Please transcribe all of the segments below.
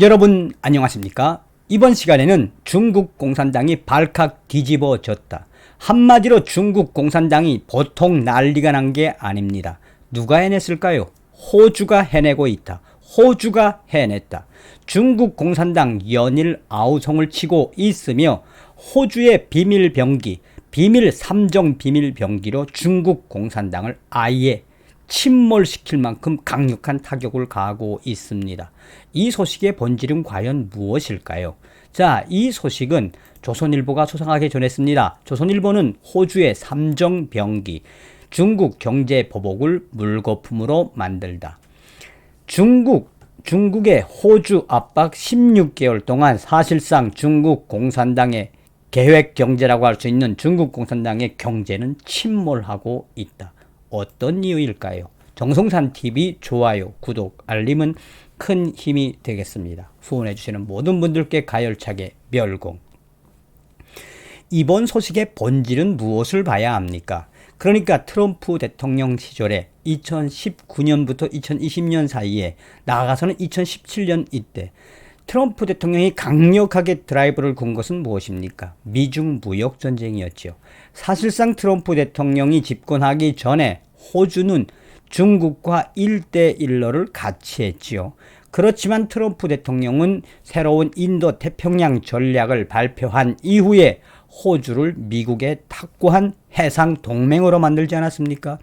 여러분 안녕하십니까? 이번 시간에는 중국 공산당이 발칵 뒤집어졌다. 한마디로 중국 공산당이 보통 난리가 난 게 아닙니다. 누가 해냈을까요? 호주가 해내고 있다. 호주가 해냈다. 중국 공산당 연일 아우성을 치고 있으며 호주의 비밀병기, 비밀 3정 비밀병기로 중국 공산당을 아예 침몰시킬 만큼 강력한 타격을 가하고 있습니다. 이 소식의 본질은 과연 무엇일까요? 자, 이 소식은 조선일보가 소상하게 전했습니다. 조선일보는 호주의 삼정병기, 중국 경제보복을 물거품으로 만들다. 중국의 호주 압박 16개월 동안 사실상 중국 공산당의 계획 경제라고 할 수 있는 중국 공산당의 경제는 침몰하고 있다. 어떤 이유일까요? 정성산TV 좋아요, 구독, 알림은 큰 힘이 되겠습니다. 후원해주시는 모든 분들께 가열차게 멸공. 이번 소식의 본질은 무엇을 봐야 합니까? 그러니까 트럼프 대통령 시절에 2019년부터 2020년 사이에 나아가서는 2017년 이때 트럼프 대통령이 강력하게 드라이브를 건 것은 무엇입니까? 미중 무역 전쟁이었죠. 사실상 트럼프 대통령이 집권하기 전에 호주는 중국과 1대1로를 같이 했지요. 그렇지만 트럼프 대통령은 새로운 인도 태평양 전략을 발표한 이후에 호주를 미국의 탁구한 해상 동맹으로 만들지 않았습니까?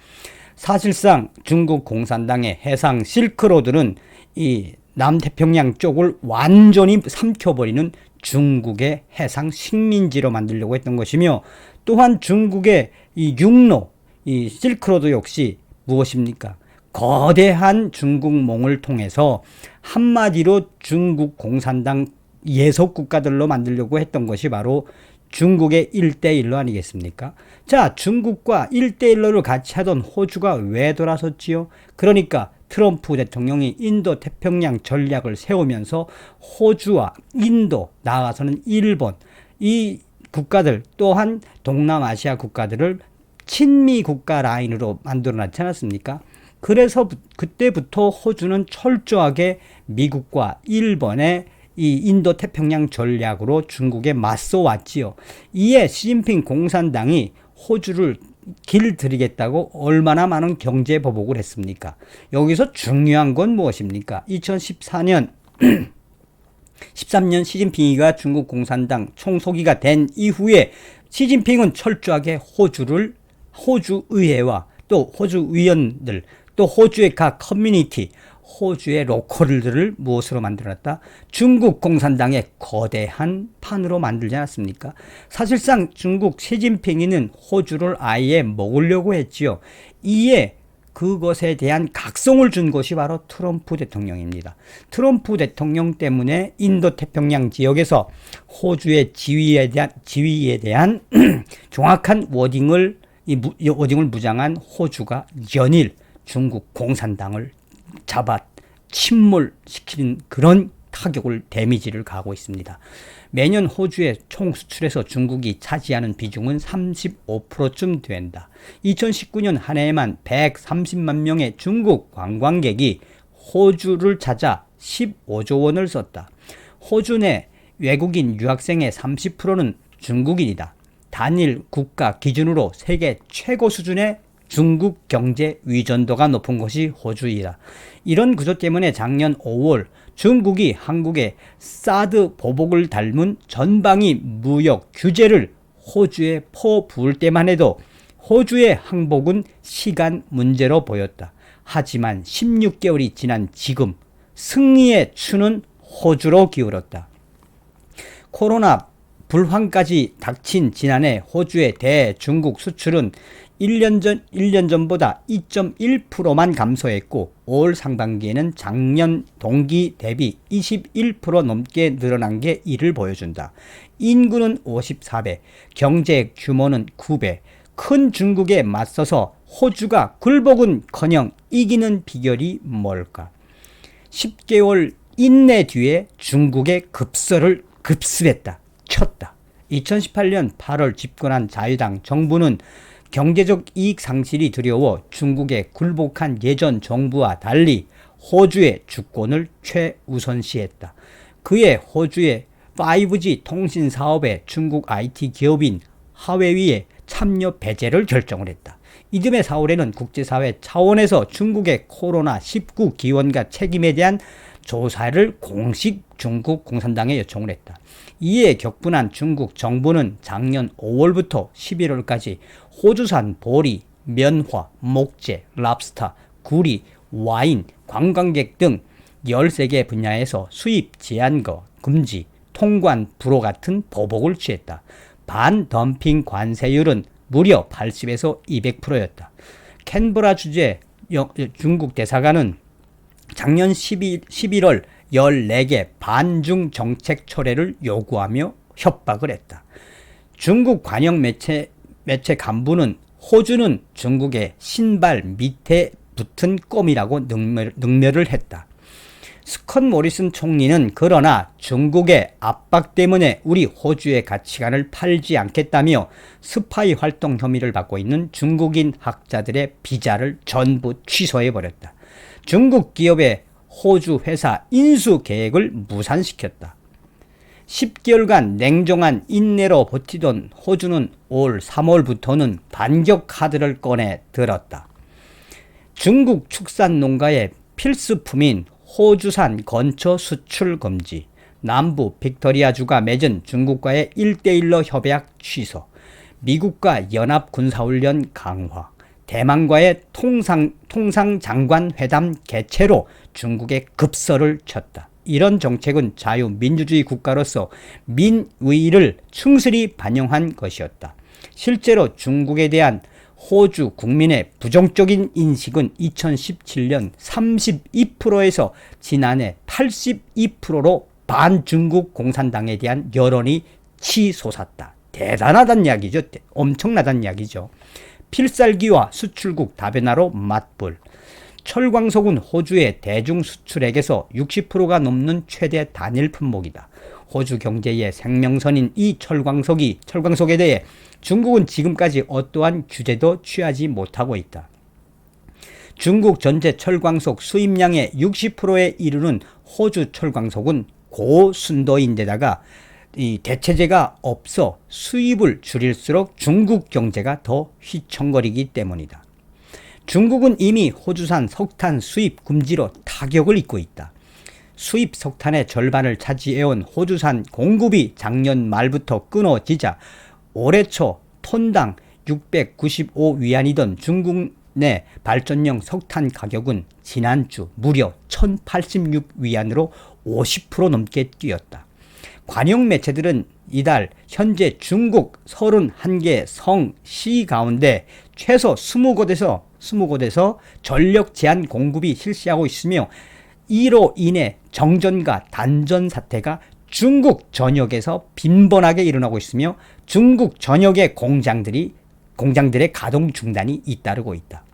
사실상 중국 공산당의 해상 실크로드는 이 남태평양 쪽을 완전히 삼켜버리는 중국의 해상 식민지로 만들려고 했던 것이며, 또한 중국의 이 육로, 이 실크로드 역시 무엇입니까? 거대한 중국몽을 통해서 한마디로 중국 공산당 예속 국가들로 만들려고 했던 것이 바로 중국의 1대1로 아니겠습니까? 자, 중국과 1대1로를 같이 하던 호주가 왜 돌아섰지요? 그러니까 트럼프 대통령이 인도 태평양 전략을 세우면서 호주와 인도, 나아가서는 일본, 이 국가들 또한 동남아시아 국가들을 친미 국가 라인으로 만들어놨지 않았습니까? 그래서 그때부터 호주는 철저하게 미국과 일본의 이 인도 태평양 전략으로 중국에 맞서 왔지요. 이에 시진핑 공산당이 호주를 길들이겠다고 얼마나 많은 경제 보복을 했습니까? 여기서 중요한 건 무엇입니까? 2014년 13년 시진핑이가 중국 공산당 총소기가 된 이후에 시진핑은 철저하게 호주 의회와 또 호주 의원들, 또 호주의 각 커뮤니티, 호주의 로컬들을 무엇으로 만들었다? 중국 공산당의 거대한 판으로 만들지 않았습니까? 사실상 중국 시진핑이는 호주를 아예 먹으려고 했지요. 이에 그것에 대한 각성을 준 것이 바로 트럼프 대통령입니다. 트럼프 대통령 때문에 인도 태평양 지역에서 호주의 지위에 대한 정확한 워딩을 무장한 호주가 연일 중국 공산당을 잡아 침몰시키는 그런 타격을 데미지를 가하고 있습니다. 매년 호주의 총 수출에서 중국이 차지하는 비중은 35%쯤 된다. 2019년 한 해에만 130만 명의 중국 관광객이 호주를 찾아 15조 원을 썼다. 호주 내 외국인 유학생의 30%는 중국인이다. 단일 국가 기준으로 세계 최고 수준의 중국 경제 위전도가 높은 것이 호주이다. 이런 구조 때문에 작년 5월 중국이 한국의 사드 보복을 닮은 전방위 무역 규제를 호주에 퍼부을 때만 해도 호주의 항복은 시간 문제로 보였다. 하지만 16개월이 지난 지금 승리의 추는 호주로 기울었다. 코로나 불황까지 닥친 지난해 호주의 대중국 수출은 1년 전보다 2.1%만 감소했고, 올 상반기에는 작년 동기 대비 21% 넘게 늘어난 게 이를 보여준다. 인구는 54배, 경제 규모는 9배, 큰 중국에 맞서서 호주가 굴복은커녕 이기는 비결이 뭘까? 10개월 인내 뒤에 중국의 급서를 급습했다. 쳤다. 2018년 8월 집권한 자유당 정부는 경제적 이익 상실이 두려워 중국에 굴복한 예전 정부와 달리 호주의 주권을 최우선시했다. 그의 호주의 5G 통신 사업에 중국 IT 기업인 하웨이의 참여 배제를 결정을 했다. 이듬해 4월에는 국제사회 차원에서 중국의 코로나19 기원과 책임에 대한 조사를 공식 중국 공산당에 요청을 했다. 이에 격분한 중국 정부는 작년 5월부터 11월까지 호주산 보리, 면화, 목재, 랍스터, 구리, 와인, 관광객 등 13개 분야에서 수입 제한거 금지, 통관 불허 같은 보복을 취했다. 반덤핑 관세율은 무려 80에서 200%였다. 캔버라 주재 중국 대사관은 작년 11월 14개 반중 정책 철회를 요구하며 협박을 했다. 중국 관영 매체 간부는 호주는 중국의 신발 밑에 붙은 껌이라고 능멸을 했다. 스콧 모리슨 총리는 그러나 중국의 압박 때문에 우리 호주의 가치관을 팔지 않겠다며 스파이 활동 혐의를 받고 있는 중국인 학자들의 비자를 전부 취소해버렸다. 중국 기업의 호주 회사 인수 계획을 무산시켰다. 10개월간 냉정한 인내로 버티던 호주는 올 3월부터는 반격 카드를 꺼내 들었다. 중국 축산 농가의 필수품인 호주산 건초 수출 금지, 남부 빅토리아주가 맺은 중국과의 1대1로 협약 취소, 미국과 연합 군사훈련 강화, 대만과의 통상장관 회담 개최로 중국의 급서를 쳤다. 이런 정책은 자유민주주의 국가로서 민의를 충실히 반영한 것이었다. 실제로 중국에 대한 호주 국민의 부정적인 인식은 2017년 32%에서 지난해 82%로 반중국 공산당에 대한 여론이 치솟았다. 대단하다는 이야기죠. 엄청나다는 이야기죠. 필살기와 수출국 다변화로 맞불. 철광석은 호주의 대중 수출액에서 60%가 넘는 최대 단일 품목이다. 호주 경제의 생명선인 이 철광석에 대해 중국은 지금까지 어떠한 규제도 취하지 못하고 있다. 중국 전체 철광석 수입량의 60%에 이르는 호주 철광석은 고순도인데다가 이 대체재가 없어 수입을 줄일수록 중국 경제가 더 휘청거리기 때문이다. 중국은 이미 호주산 석탄 수입 금지로 타격을 입고 있다. 수입 석탄의 절반을 차지해온 호주산 공급이 작년 말부터 끊어지자 올해 초 톤당 695위안이던 중국 내 발전용 석탄 가격은 지난주 무려 1086위안으로 50% 넘게 뛰었다. 관영 매체들은 이달 현재 중국 31개 성, 시 가운데 최소 20곳에서 전력 제한 공급이 실시하고 있으며 이로 인해 정전과 단전 사태가 중국 전역에서 빈번하게 일어나고 있으며 중국 전역의 공장들의 가동 중단이 잇따르고 있다.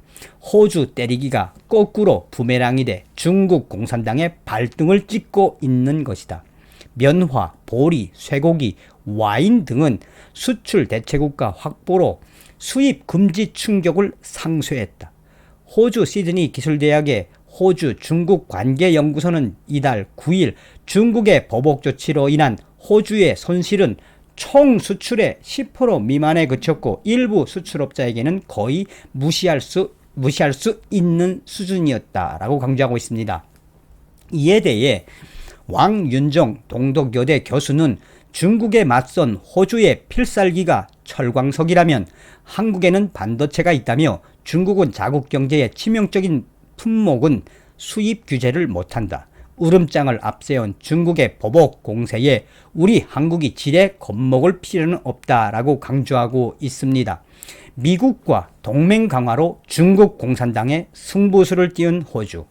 호주 때리기가 거꾸로 부메랑이 돼 중국 공산당의 발등을 찍고 있는 것이다. 면화, 보리, 쇠고기, 와인 등은 수출 대체국가 확보로 수입 금지 충격을 상쇄했다. 호주 시드니 기술대학의 호주 중국 관계연구소는 이달 9일 중국의 보복 조치로 인한 호주의 손실은 총 수출의 10% 미만에 그쳤고 일부 수출업자에게는 거의 무시할 수 있는 수준이었다라고 강조하고 있습니다. 이에 대해 왕윤정 동덕여대 교수는 중국에 맞선 호주의 필살기가 철광석이라면 한국에는 반도체가 있다며 중국은 자국 경제에 치명적인 품목은 수입 규제를 못한다. 울음장을 앞세운 중국의 보복 공세에 우리 한국이 지레 겁먹을 필요는 없다라고 강조하고 있습니다. 미국과 동맹 강화로 중국 공산당의 승부수를 띄운 호주.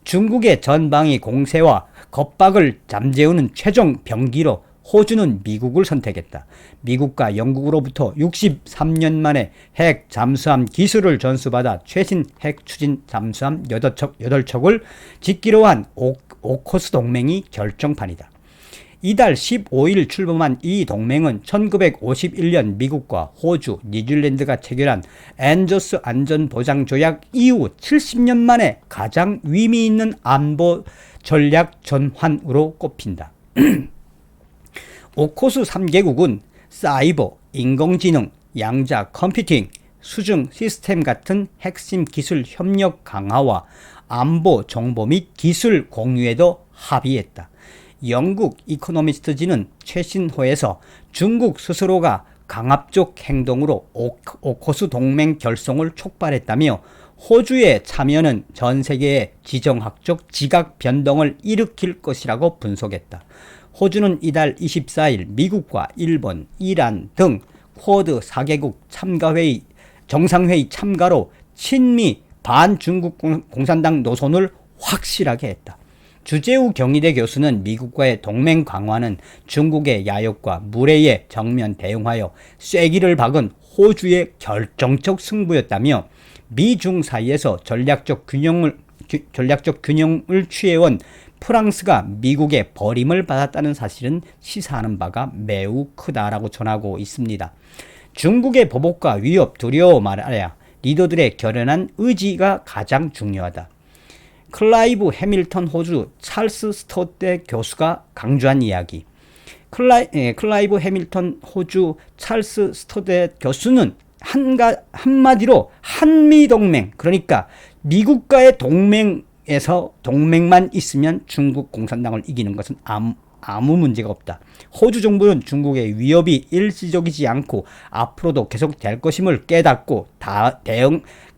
중국의 전방위 공세와 겁박을 잠재우는 최종 병기로 호주는 미국을 선택했다. 미국과 영국으로부터 63년 만에 핵 잠수함 기술을 전수받아 최신 핵 추진 잠수함 8척을 짓기로 한 오커스 동맹이 결정판이다. 이달 15일 출범한 이 동맹은 1951년 미국과 호주, 뉴질랜드가 체결한 앤저스 안전보장조약 이후 70년 만에 가장 의미 있는 안보 전략 전환으로 꼽힌다. 오코스 3개국은 사이버, 인공지능, 양자 컴퓨팅, 수중 시스템 같은 핵심 기술 협력 강화와 안보 정보 및 기술 공유에도 합의했다. 영국 이코노미스트지는 최신호에서 중국 스스로가 강압적 행동으로 오코스 동맹 결성을 촉발했다며 호주의 참여는 전 세계의 지정학적 지각 변동을 일으킬 것이라고 분석했다. 호주는 이달 24일 미국과 일본, 이란 등 쿼드 4개국 정상회의 참가로 친미 반중국 공산당 노선을 확실하게 했다. 주재우 경희대 교수는 미국과의 동맹 강화는 중국의 야욕과 무례에 정면 대응하여 쐐기를 박은 호주의 결정적 승부였다며 미중 사이에서 전략적 균형을 취해온 프랑스가 미국의 버림을 받았다는 사실은 시사하는 바가 매우 크다라고 전하고 있습니다. 중국의 보복과 위협, 두려워 말아야 리더들의 결연한 의지가 가장 중요하다. 클라이브 해밀턴 호주 찰스 스토트 교수가 강조한 이야기. 클라이브 해밀턴 호주 찰스 스토트 교수는 한마디로 한미동맹, 그러니까 미국과의 동맹만 있으면 중국 공산당을 이기는 것은 아무 문제가 없다. 호주 정부는 중국의 위협이 일시적이지 않고 앞으로도 계속될 것임을 깨닫고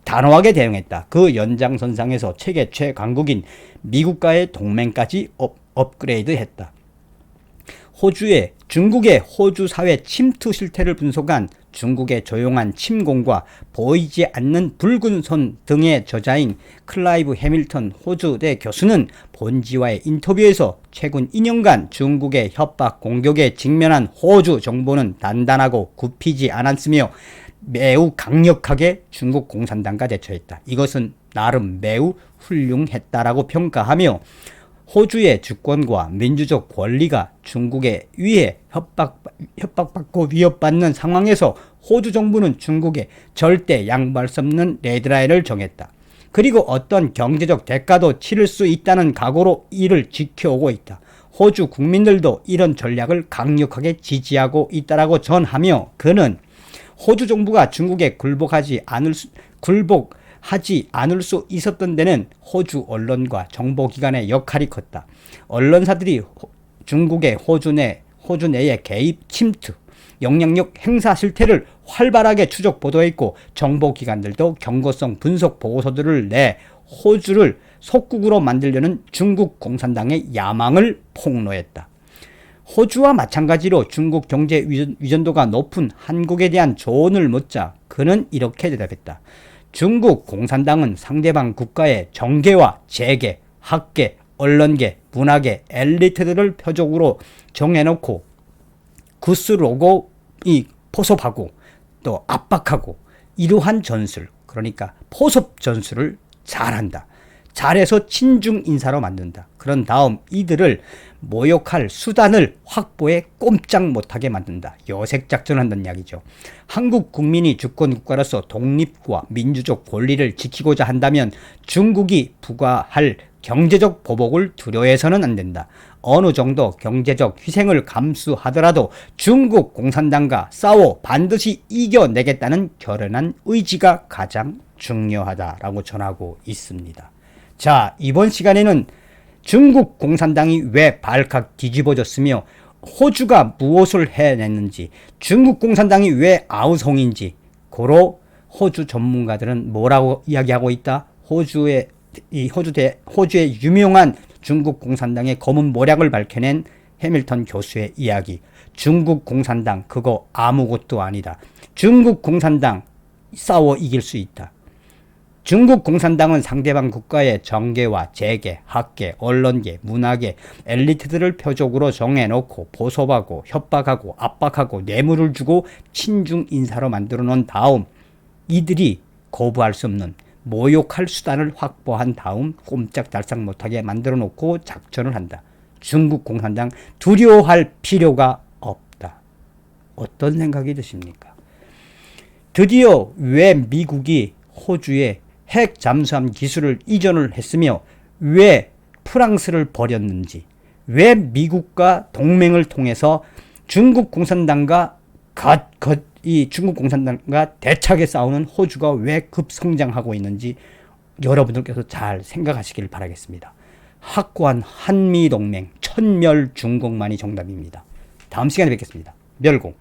단호하게 대응했다. 그 연장선상에서 세계 최강국인 미국과의 동맹까지 업그레이드했다. 중국의 호주 사회 침투 실태를 분석한 중국의 조용한 침공과 보이지 않는 붉은 손 등의 저자인 클라이브 해밀턴 호주대 교수는 본지와의 인터뷰에서 최근 2년간 중국의 협박 공격에 직면한 호주 정부는 단단하고 굽히지 않았으며 매우 강력하게 중국 공산당과 대처했다. 이것은 나름 매우 훌륭했다라고 평가하며 호주의 주권과 민주적 권리가 중국에 의해 협박받고 위협받는 상황에서 호주 정부는 중국에 절대 양보할 수 없는 레드라인을 정했다. 그리고 어떤 경제적 대가도 치를 수 있다는 각오로 이를 지켜오고 있다. 호주 국민들도 이런 전략을 강력하게 지지하고 있다라고 전하며 그는 호주 정부가 중국에 굴복하지 않을 수 있었던 데는 호주 언론과 정보기관의 역할이 컸다. 언론사들이 중국의 호주 내의 개입, 침투, 영향력 행사 실태를 활발하게 추적 보도했고 정보기관들도 경고성 분석 보고서들을 내 호주를 속국으로 만들려는 중국 공산당의 야망을 폭로했다. 호주와 마찬가지로 중국 경제 의존도가 높은 한국에 대한 조언을 묻자 그는 이렇게 대답했다. 중국 공산당은 상대방 국가의 정계와 재계, 학계, 언론계, 문화계, 엘리트들을 표적으로 정해놓고 구스로고 포섭하고 또 압박하고 이러한 전술, 그러니까 포섭 전술을 잘한다. 잘해서 친중 인사로 만든다. 그런 다음 이들을 모욕할 수단을 확보해 꼼짝 못하게 만든다. 여색 작전을 한다는 이야기죠. 한국 국민이 주권 국가로서 독립과 민주적 권리를 지키고자 한다면 중국이 부과할 경제적 보복을 두려워해서는 안 된다. 어느 정도 경제적 희생을 감수하더라도 중국 공산당과 싸워 반드시 이겨내겠다는 결연한 의지가 가장 중요하다라고 전하고 있습니다. 자, 이번 시간에는 중국 공산당이 왜 발칵 뒤집어졌으며 호주가 무엇을 해냈는지, 중국 공산당이 왜 아우성인지 고로 호주 전문가들은 뭐라고 이야기하고 있다? 호주의 유명한 중국 공산당의 검은 모략을 밝혀낸 해밀턴 교수의 이야기. 중국 공산당 그거 아무것도 아니다. 중국 공산당 싸워 이길 수 있다. 중국 공산당은 상대방 국가의 정계와 재계, 학계, 언론계, 문화계, 엘리트들을 표적으로 정해놓고 보섭하고 협박하고 압박하고 뇌물을 주고 친중 인사로 만들어 놓은 다음 이들이 거부할 수 없는 모욕할 수단을 확보한 다음 꼼짝달싹 못하게 만들어 놓고 작전을 한다. 중국 공산당 두려워할 필요가 없다. 어떤 생각이 드십니까? 드디어 왜 미국이 호주에 핵 잠수함 기술을 이전을 했으며 왜 프랑스를 버렸는지, 왜 미국과 동맹을 통해서 중국 공산당과 대차게 싸우는 호주가 왜 급성장하고 있는지 여러분들께서 잘 생각하시길 바라겠습니다. 확고한 한미동맹, 천멸 중국만이 정답입니다. 다음 시간에 뵙겠습니다. 멸공.